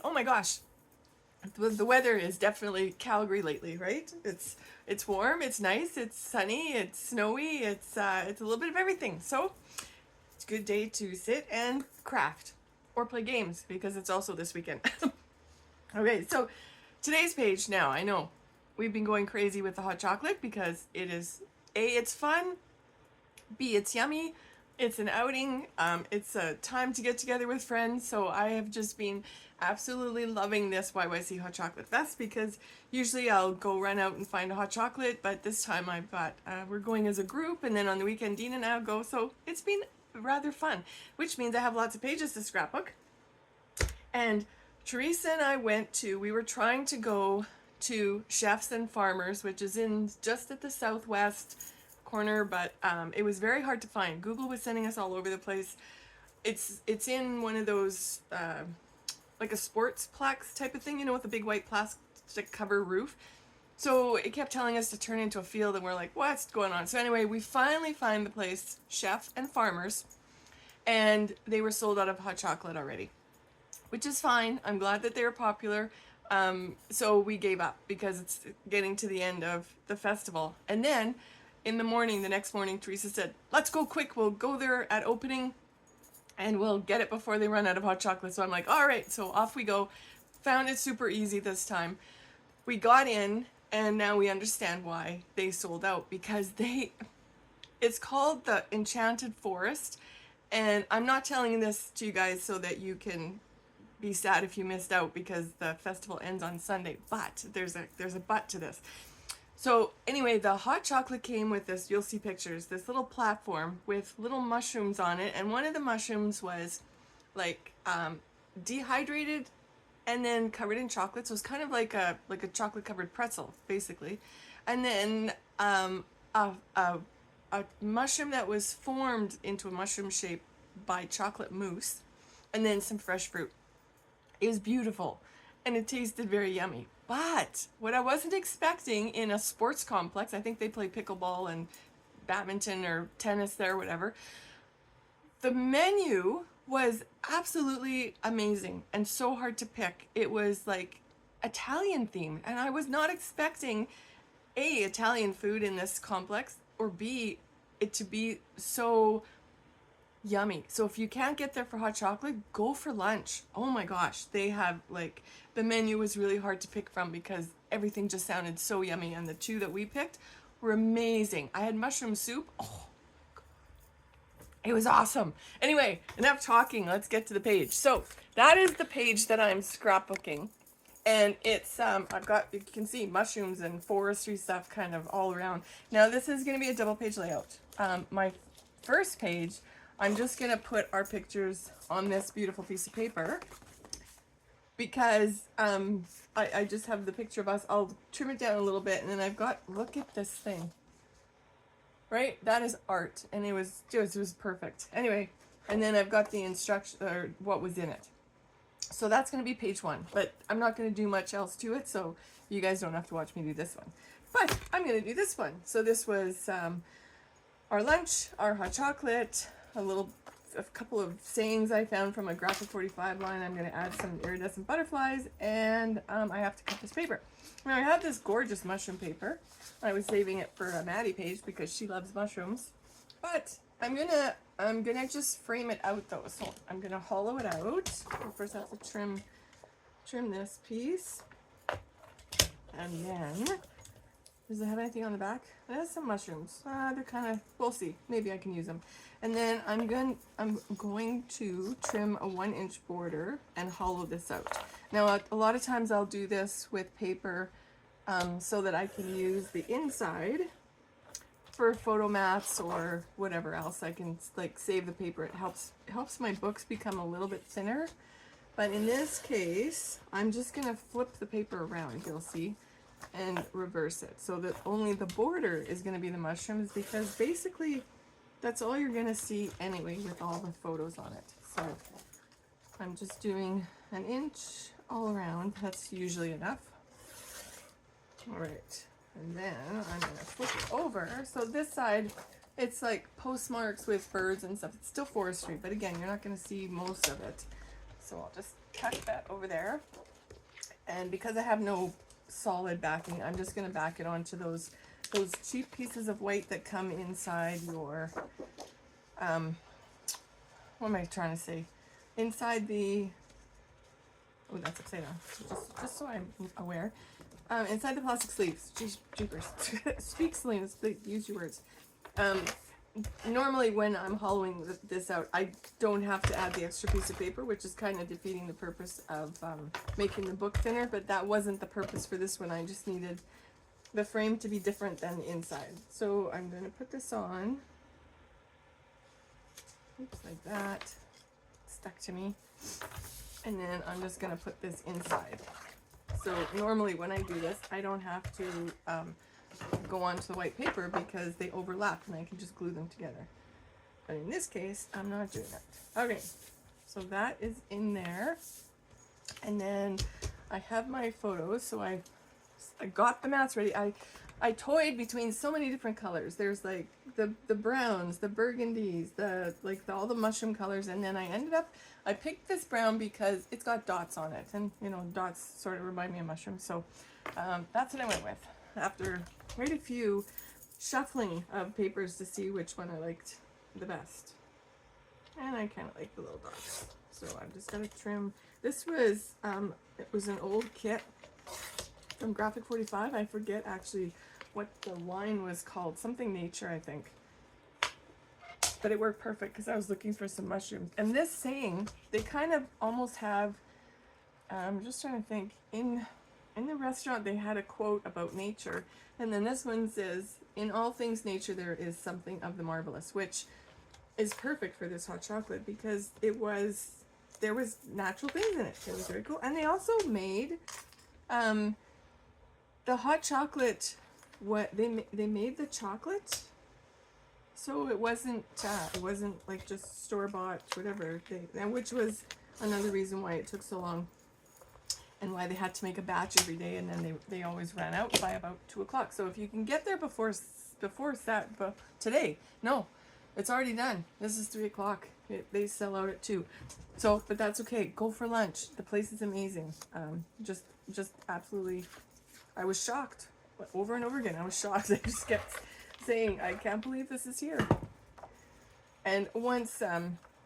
Oh my gosh. The weather is definitely Calgary lately, right? It's warm, it's nice, it's sunny, it's snowy, it's a little bit of everything. So it's a good day to sit and craft or play games because it's also this weekend. Okay, so today's page now, I know we've been going crazy with the hot chocolate because it is A, it's fun, B, it's yummy, it's an outing, it's a time to get together with friends. So I have just been absolutely loving this YYC Hot Chocolate Fest because usually I'll go run out and find a hot chocolate, but this time I've got, we're going as a group, and then on the weekend Dean and I'll go, so it's been rather fun, which means I have lots of pages to scrapbook. And Teresa and I we were trying to go to Chefs and Farmers, which is in just at the southwest corner, but it was very hard to find. Google was sending us all over the place. It's in one of those like a sportsplex type of thing, you know, with a big white plastic cover roof. So it kept telling us to turn into a field, and we're like, what's going on? So anyway, we finally find the place, Chef and Farmers, and they were sold out of hot chocolate already, which is fine. I'm glad that they were popular. So we gave up because it's getting to the end of the festival. And then in the morning, the next morning, Teresa said, let's go quick. We'll go there at opening and we'll get it before they run out of hot chocolate. So I'm like, all right, so off we go. Found it super easy this time. We got in, and now we understand why they sold out, because it's called the Enchanted Forest. And I'm not telling this to you guys so that you can be sad if you missed out because the festival ends on Sunday, but there's a but to this. So anyway, the hot chocolate came with this, you'll see pictures, this little platform with little mushrooms on it, and one of the mushrooms was like dehydrated and then covered in chocolate, so it's kind of like a chocolate covered pretzel basically. And then a mushroom that was formed into a mushroom shape by chocolate mousse, and then some fresh fruit. It was beautiful and it tasted very yummy. But what I wasn't expecting in a sports complex, I think they play pickleball and badminton or tennis there, whatever. The menu was absolutely amazing and so hard to pick. It was like Italian themed, and I was not expecting A, Italian food in this complex, or B, it to be so yummy. So if you can't get there for hot chocolate, go for lunch. Oh my gosh, they have like, the menu was really hard to pick from because everything just sounded so yummy, and the two that we picked were amazing. I had mushroom soup. Oh, it was awesome. Anyway, enough talking, let's get to the page. So that is the page that I'm scrapbooking, and it's I've got, you can see mushrooms and forestry stuff kind of all around. Now this is going to be a double page layout. My first page, I'm just going to put our pictures on this beautiful piece of paper because I just have the picture of us. I'll trim it down a little bit, and then I've got, look at this thing. Right? That is art, and it was perfect. Anyway, and then I've got the instruction, or what was in it. So that's going to be page 1, but I'm not going to do much else to it, so you guys don't have to watch me do this one. But I'm going to do this one. So this was our lunch, our hot chocolate, a couple of sayings I found from a Graphic 45 line. I'm going to add some iridescent butterflies, and I have to cut this paper. Now I have this gorgeous mushroom paper. I was saving it for a Maddie page because she loves mushrooms, but I'm gonna just frame it out though. So I'm gonna hollow it out. First I have to trim this piece, and then does it have anything on the back? It has some mushrooms. They're kind of, we'll see. Maybe I can use them. And then I'm going to trim a 1-inch border and hollow this out. Now a lot of times I'll do this with paper so that I can use the inside for photo mats or whatever else. I can like save the paper. It helps my books become a little bit thinner. But in this case, I'm just gonna flip the paper around, you'll see, and reverse it so that only the border is gonna be the mushrooms, because basically that's all you're gonna see anyway with all the photos on it. So I'm just doing 1 inch all around. That's usually enough. All right, and then I'm gonna flip it over. So this side, it's like postmarks with birds and stuff. It's still forestry, but again, you're not gonna see most of it. So I'll just tuck that over there. And because I have no solid backing, I'm just going to back it onto those cheap pieces of white that come inside your, what am I trying to say? Inside the, oh, that's upside down. Just so I'm aware. Inside the plastic sleeves. Jeepers. Speak, Selena. Use your words. Normally when I'm hollowing this out, I don't have to add the extra piece of paper, which is kind of defeating the purpose of making the book thinner, but that wasn't the purpose for this one. I just needed the frame to be different than the inside. So I'm going to put this on. Oops, like that. Stuck to me. And then I'm just going to put this inside. So normally when I do this, I don't have to go onto the white paper because they overlap and I can just glue them together. But in this case, I'm not doing that. Okay, so that is in there. And then I have my photos, so I got the mats ready. I toyed between so many different colors. There's like the browns, the burgundies, all the mushroom colors, and then I picked this brown because it's got dots on it, and you know, dots sort of remind me of mushrooms, so that's what I went with after quite a few shuffling of papers to see which one I liked the best. And I kind of like the little dots, so I'm just gonna trim. This was it was an old kit from Graphic 45. I forget actually what the line was called, something nature, I think, but it worked perfect because I was looking for some mushrooms. And this saying, they kind of almost have, I'm just trying to think, in the restaurant they had a quote about nature, and then this one says, in all things nature there is something of the marvelous, which is perfect for this hot chocolate because there was natural things in it. It was very cool. And they also made the hot chocolate, they made the chocolate, so it wasn't like just store-bought whatever, which was another reason why it took so long and why they had to make a batch every day, and then they always ran out by about 2 o'clock. So if you can get there before today, no, it's already done. This is 3 o'clock. They sell out at 2. So, but that's okay. Go for lunch. The place is amazing. Just absolutely, I was shocked. Over and over again, I was shocked. I just kept saying, I can't believe this is here. And once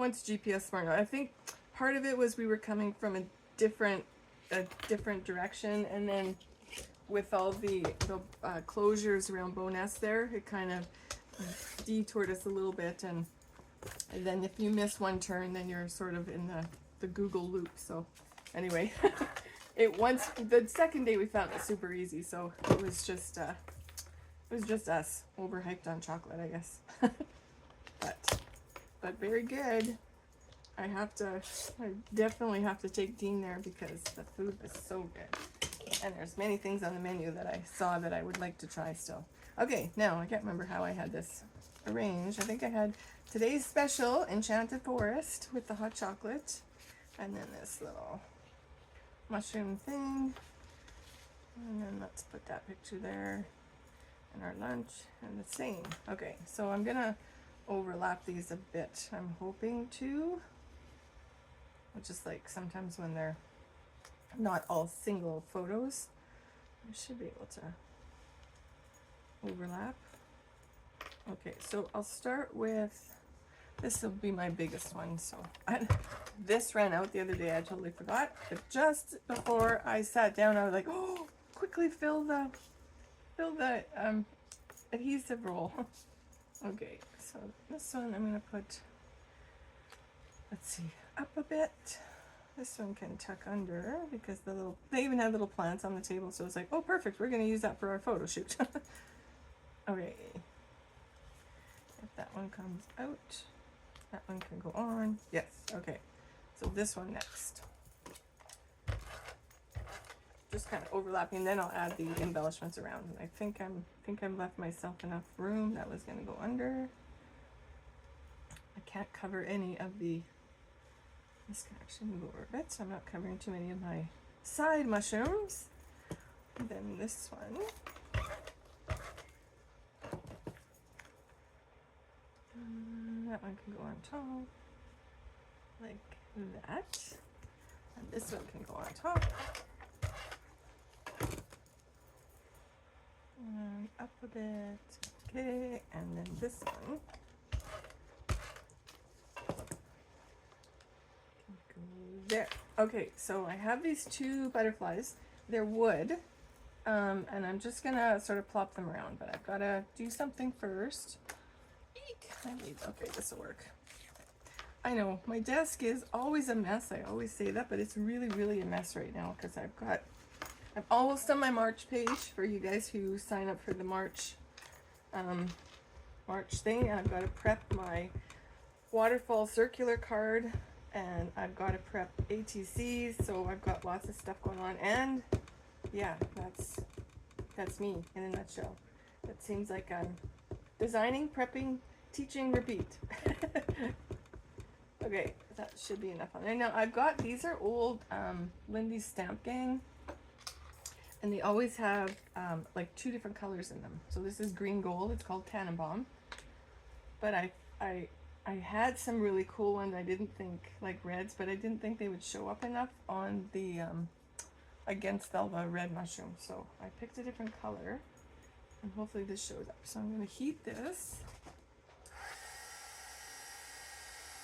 GPS Smart, I think part of it was we were coming from a different direction, and then with all the closures around Bowness there, it kind of detoured us a little bit, and then if you miss one turn, then you're sort of in the Google loop. So anyway, the second day we found it super easy, so it was just us overhyped on chocolate, I guess. but very good. I definitely have to take Dean there because the food was so good, and there's many things on the menu that I saw that I would like to try still. Okay, now I can't remember how I had this arranged. I think I had today's special Enchanted Forest with the hot chocolate, and then this little mushroom thing, and then let's put that picture there, and our lunch, and the same. Okay, so I'm gonna overlap these a bit. I'm hoping to, just like sometimes when they're not all single photos, I should be able to overlap. Okay, so I'll start with, this will be my biggest one. So this ran out the other day, I totally forgot, but just before I sat down, I was like, oh, quickly fill the adhesive roll. Okay, so this one I'm gonna put, let's see, up a bit. This one can tuck under because they even had little plants on the table, so it's like, oh perfect, we're gonna use that for our photo shoot. Okay, if that one comes out, that one can go on. Yes, okay, so this one next. Just kind of overlapping, and then I'll add the embellishments around. And I think I've left myself enough room. That was gonna go under. I can't cover any of this can actually move over a bit, so I'm not covering too many of my side mushrooms. And then this one. That one can go on top, like that. This one can go on top. And up a bit. Okay, and then this one can go there. Okay, so I have these two butterflies. They're wood. And I'm just gonna sort of plop them around, but I've gotta do something first. Eek! Okay, this will work. I know, my desk is always a mess. I always say that, but it's really, really a mess right now because I've almost done my March page for you guys who sign up for the March thing, and I've got to prep my waterfall circular card, and I've got to prep ATCs, so I've got lots of stuff going on, and yeah, that's me in a nutshell. That seems like I'm designing, prepping, teaching, repeat. Okay, that should be enough on there. Now I've got, these are old Lindy's Stamp Gang, and they always have like two different colors in them. So this is green gold, it's called Tannenbaum. But I had some really cool ones. I didn't think, like reds, but I didn't think they would show up enough on the against the red mushroom. So I picked a different color, and hopefully this shows up. So I'm going to heat this,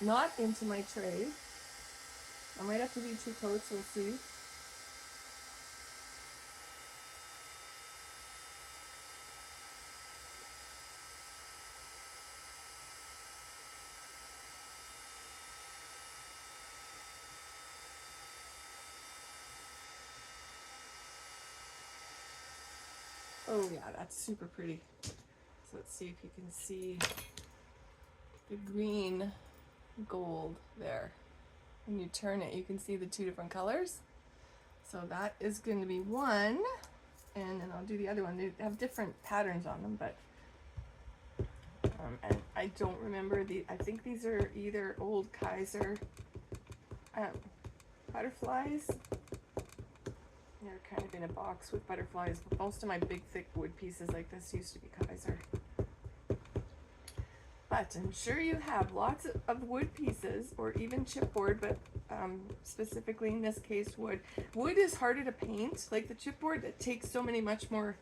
not into my tray. I might have to do 2 coats, we'll see. Oh yeah, that's super pretty. So let's see if you can see the green gold there. When you turn it, you can see the 2 different colors. So that is going to be one, and then I'll do the other one. They have different patterns on them, but and I don't remember I think these are either old Kaiser butterflies. They're kind of in a box with butterflies, but most of my big thick wood pieces like this used to be Kaiser. But I'm sure you have lots of wood pieces, or even chipboard, but specifically in this case wood. Wood is harder to paint, like the chipboard. It takes so many much more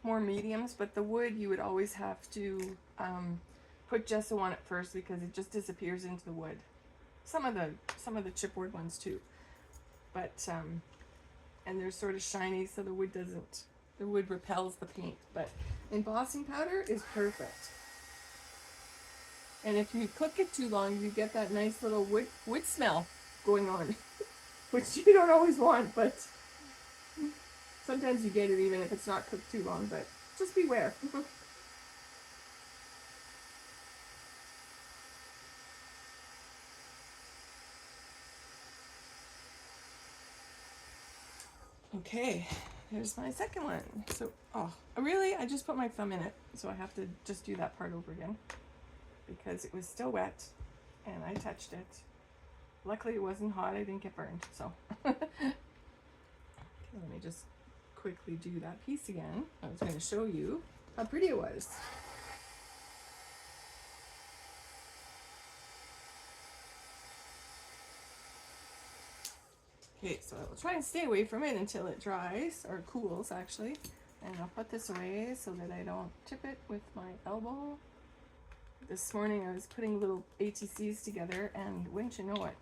mediums, but the wood you would always have to put gesso on it first because it just disappears into the wood. Some of the chipboard ones too, but and they're sort of shiny, so the wood repels the paint. But embossing powder is perfect. And if you cook it too long, you get that nice little wood smell going on, which you don't always want, but sometimes you get it even if it's not cooked too long, but just beware. Okay, here's my second one. So, oh, really? I just put my thumb in it, so I have to just do that part over again because it was still wet and I touched it. Luckily it wasn't hot, I didn't get burned, so. Okay, let me just quickly do that piece again. I was going to show you how pretty it was. Okay, so I will try and stay away from it until it dries, or cools actually. And I'll put this away so that I don't tip it with my elbow. This morning I was putting little ATCs together, and wouldn't you know it,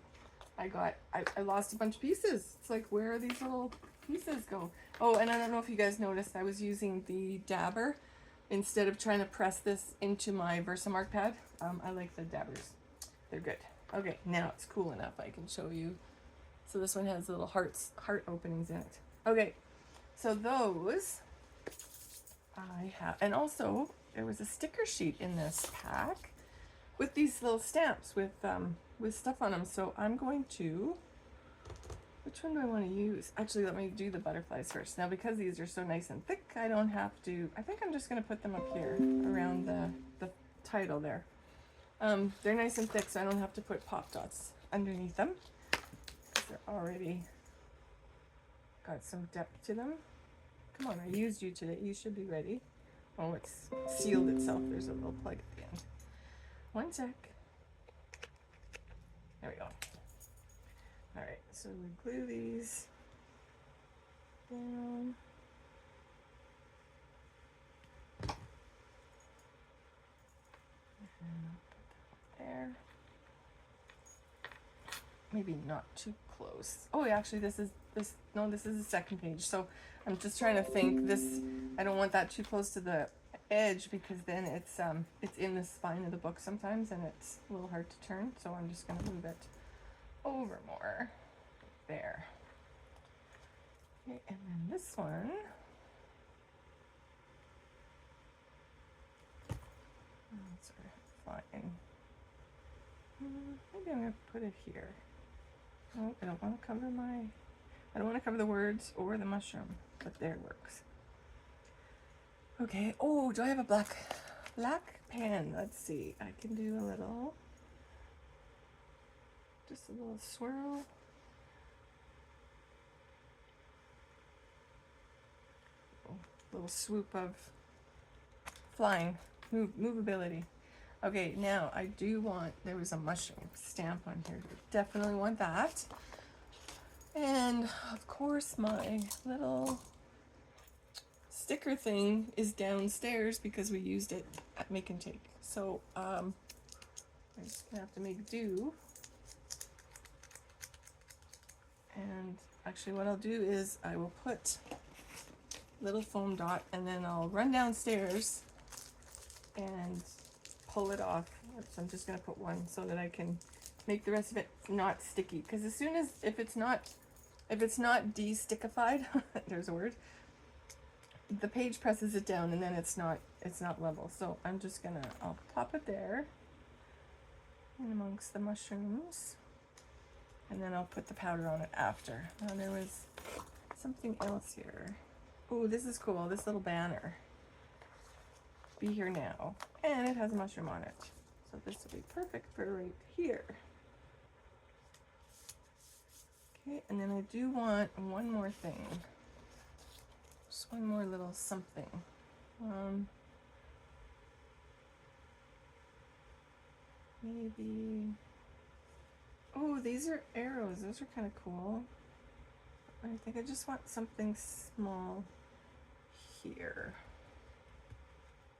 I lost a bunch of pieces. It's like, where are these little pieces go? Oh, and I don't know if you guys noticed, I was using the dabber instead of trying to press this into my Versamark pad. I like the dabbers. They're good. Okay, now it's cool enough I can show you. So this one has little heart openings in it. Okay, so those I have, and also there was a sticker sheet in this pack with these little stamps with stuff on them. So I'm going to, which one do I want to use? Actually, let me do the butterflies first. Now, because these are so nice and thick, I don't have to, I think I'm just going to put them up here around the title there. They're nice and thick, so I don't have to put pop dots underneath them. They're already got some depth to them. Come on, I used you today. You should be ready. Oh, it's sealed itself. There's a little plug at the end. One sec. There we go. All right, So we glue these down. There. Maybe not too close. Oh, actually, this is the second page. So I'm just trying to think. I don't want that too close to the edge because then it's in the spine of the book sometimes, and it's a little hard to turn. So I'm just gonna move it over more. There. Okay, and then this one. Sort of fine. Maybe I'm gonna put it here. Oh, I don't want to cover the words or the mushroom, but there it works. Okay. Oh, do I have a black pen? Let's see. I can do just a little swirl. Oh, little swoop of flying movability. Okay, now I do want, there was a mushroom stamp on here. Definitely want that. And of course my little sticker thing is downstairs because we used it at Make and Take. So I'm just gonna have to make do. And actually what I'll do is I will put little foam dot and then I'll run downstairs and pull it off. So I'm just gonna put one so that I can make the rest of it not sticky, because as soon as if it's not de-stickified there's a word, the page presses it down and then it's not level. So I'm just gonna, I'll pop it there in amongst the mushrooms and then I'll put the powder on it after. Now there was something else here. Oh, this is cool, this little banner. Be here now, and it has a mushroom on it, so this will be perfect for right here. Okay, and then I do want one more thing, just one more little something. Maybe, oh, these are arrows, those are kind of cool. I think I just want something small here.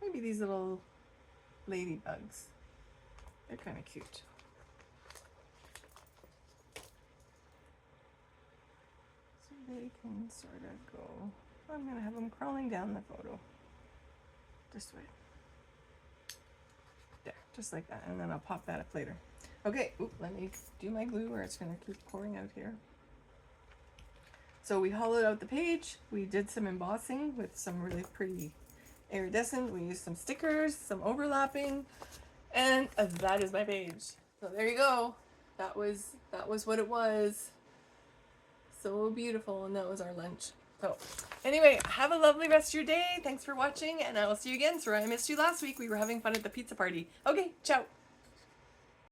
Maybe these little ladybugs. They're kind of cute. So they can sort of go. I'm going to have them crawling down the photo. This way. There, just like that. And then I'll pop that up later. Okay, let me do my glue or it's going to keep pouring out here. So we hollowed out the page. We did some embossing with some really pretty iridescent. We used some stickers, some overlapping, and that is my page. So there you go. That was what it was. So beautiful, and that was our lunch. So anyway, have a lovely rest of your day. Thanks for watching, and I will see you again. Sorry I missed you last week. We were having fun at the pizza party. Okay, ciao.